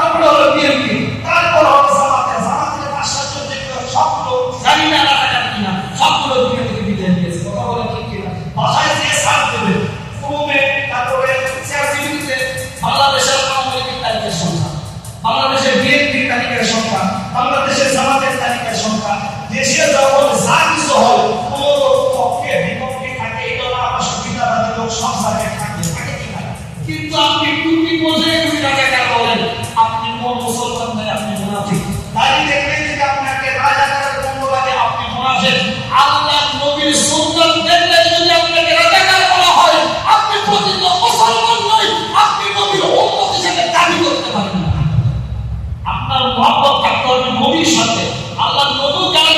তারপরে হলো বিএনপি, তারপর হলো জামাতে। জামাতের 5-7 জন সবগুলো জানি না রাজাকার কিনা, সবগুলো দুনিয়া থেকে বিদায় দিয়েছে। কথা বলে ঠিক কিনা? বাসায় যে সাথ দেবে কমে। তারপরে সিআরসিবিতে বাংলাদেশের আওয়ামী লীগের তালিকার সংখ্যা, বাংলাদেশের বিএনপির তালিকার সংখ্যা, বাংলাদেশের জামাতের তালিকার সংখ্যা, দেশে যখন যা কিছু হয় কোনো পক্ষে বিপক্ষে থাকে, এটা আমার সুবিধাবাদী লোক সব জায়গায় থাকে, থাকে কি না? কিন্তু আপনি টুপি বসে তুমি রাজাকার বলেন, আপনি কোন মুসলমান নয়, আপনি মুনাফিক। দাঁড়িয়ে দেখলেন যদি আপনাকে রাজাকারের গন্ধ লাগে, আপনি মুনাফিক। আল্লাহ নবীর সুন্নাত দেখলে যদি আপনাকে রাজাকার বলা হয়, আপনি প্রকৃত মুসলমান নয়, আপনি নবীর উম্মত হিসেবে দাবি করতে পারেন না। আপনার মহব্বত থাকতে হবে নবীর সাথে। আল্লাহ নবী গালি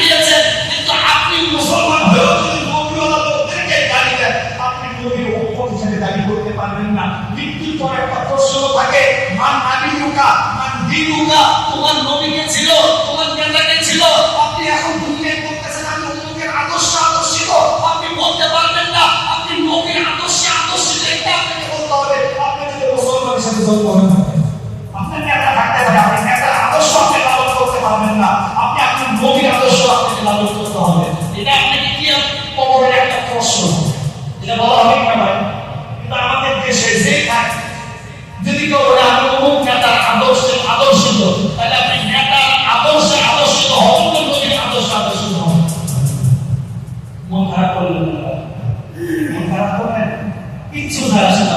দিয়েছেন, কিন্তু আপনি মুসলমান হয়েও যদি নবীওয়ালা লোকদেরকে গালি দেন, আপনি নবীর উম্মত হিসেবে দাবি করতে পারবেন না। মৃত্যুর পর একটা প্রশ্ন থাকে, মান নাবিয়ুকা মান দীনুকা, তোমার নবী কে ছিল, তোমার নেতা কে ছিল? আপনি এখন দুনিয়ায় বলতেছেন আমি উম্মতের আদর্শে আদর্শিত, আপনি বলতে পারবেন না আপনি নবীর আদর্শে আদর্শিত। এটা আপনাকে বলতে হবে। আপনি যদি মুসলমান হিসেবে জন্ম হন, আপনার নেতা থাকতে পারে, আপনি নেতার আদর্শ আপনি লালন করতে পারবেন না, আপনি আপনার নবীর আদর্শ আপনাকে লালন করতে হবে। এটা আপনাকে কি কবরের একটা প্রশ্ন, এটা বলা হবে না ভাই? কিন্তু আমাদের দেশে যে থাকে, যদি কেউ বলে আমি অমুক নেতার আদর্শে আদর্শিত, তাহলে আপনি নেতার আদর্শে আদর্শিত হবেন না, নবীর আদর্শে আদর্শিত হবেন। মন খারাপ করলেন না, মন খারাপ করলেন, কিচ্ছু যায় আসে না।